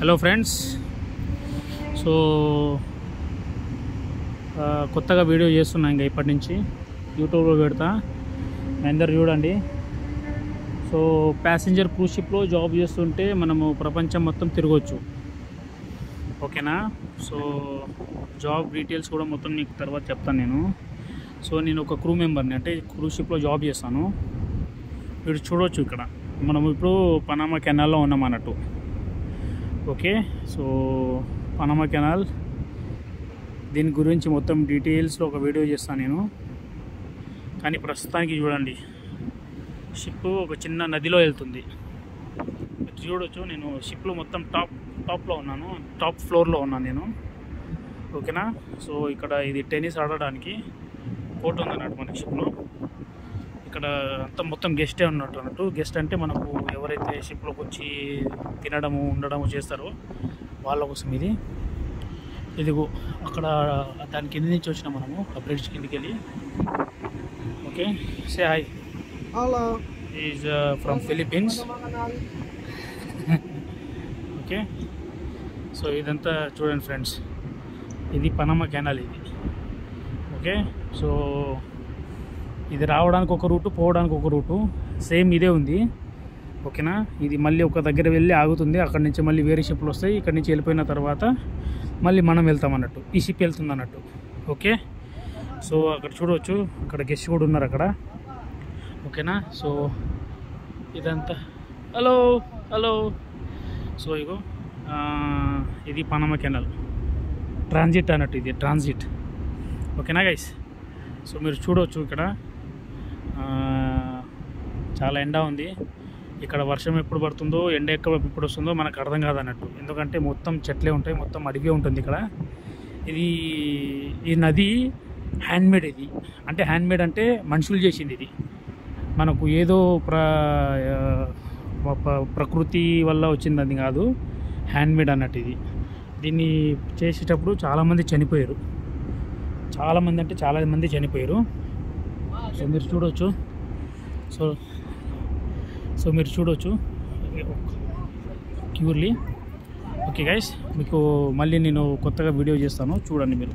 Hello friends, so కొత్తగా video చేస్తున్నా. ఇంకా ఇప్పటి నుంచి యూట్యూబ్లో పెడతా, అందరు చూడండి. సో ప్యాసింజర్ క్రూజ్ షిప్లో జాబ్ చేస్తుంటే మనము ప్రపంచం మొత్తం తిరగవచ్చు, ఓకేనా? సో జాబ్ డీటెయిల్స్ కూడా మొత్తం నీకు తర్వాత చెప్తాను నేను. సో నేను ఒక క్రూ మెంబర్ని, అంటే క్రూజ్ షిప్లో జాబ్ చేస్తాను. మీరు చూడవచ్చు, ఇక్కడ మనం ఇప్పుడు పనామా కెనాల్లో ఉన్నాం అన్నట్టు. ఓకే, సో పనామా కెనాల్ దీని గురించి మొత్తం డీటెయిల్స్లో ఒక వీడియో చేస్తాను నేను. కానీ ప్రస్తుతానికి చూడండి, షిప్ ఒక చిన్న నదిలో వెళ్తుంది. చూడవచ్చు, నేను షిప్లో మొత్తం టాప్లో ఉన్నాను, టాప్ ఫ్లోర్లో ఉన్నాను నేను, ఓకేనా? సో ఇక్కడ ఇది టెన్నిస్ ఆడడానికి కోర్ట్ ఉంది అన్నట్టు మనకి షిప్లో. ఇక్కడ అంతా మొత్తం గెస్టే ఉన్నట్టు అన్నట్టు. గెస్ట్ అంటే మనకు ఎవరైతే షిప్లోకి వచ్చి తినడము ఉండడము చేస్తారో వాళ్ళ కోసం ఇది. ఇదిగో అక్కడ దాని కింద నుంచి వచ్చినాం మనము, ఆ బ్రిడ్జ్ కిందకి వెళ్ళి. Okay, say hi. Hello, is from Philippines. Okay, so ఇదంతా చూడండి ఫ్రెండ్స్, ఇది పనామా కెనాల్ ఇది. ఓకే, సో ఇది రావడానికి ఒక రూటు, పోవడానికి ఒక రూటు, సేమ్ ఇదే ఉంది, ఓకేనా? ఇది మళ్ళీ ఒక దగ్గర వెళ్ళి ఆగుతుంది, అక్కడి నుంచి మళ్ళీ వేరే షిప్లు వస్తాయి. ఇక్కడి నుంచి వెళ్ళిపోయిన తర్వాత మళ్ళీ మనం వెళ్తాం అన్నట్టు, ఈ షిప్ వెళ్తుంది అన్నట్టు. ఓకే, సో అక్కడ చూడవచ్చు, అక్కడ గెస్ట్ కూడా ఉన్నారు అక్కడ, ఓకేనా? సో ఇదంతా హలో హలో. సో ఇగో ఇది పనామా కెనాల్ ట్రాన్సిట్ అన్నట్టు, ఇది ట్రాన్సిట్, ఓకేనా గైస్? సో మీరు చూడవచ్చు, ఇక్కడ చాలా ఎండ ఉంది. ఇక్కడ వర్షం ఎప్పుడు పడుతుందో, ఎండ ఎప్పుడు వస్తుందో మనకు అర్థం కాదన్నట్టు. ఎందుకంటే మొత్తం చెట్లే ఉంటాయి, మొత్తం అడవి ఉంటుంది ఇక్కడ. ఇది ఈ నది హ్యాండ్మేడ్. ఇది అంటే హ్యాండ్మేడ్ అంటే మనుషులు చేసింది. ఇది మనకు ఏదో ప్రకృతి వల్ల వచ్చింది అది కాదు, హ్యాండ్మేడ్ అన్నట్టు. ఇది దీన్ని చేసేటప్పుడు చాలామంది చనిపోయారు, చాలామంది అంటే చాలామంది చనిపోయారు. సో మీరు చూడవచ్చు, సో మీరు చూడవచ్చు క్యూర్లీ. ఓకే గైస్, మీకు మళ్ళీ నేను కొత్తగా వీడియో చేస్తాను, చూడండి మీరు.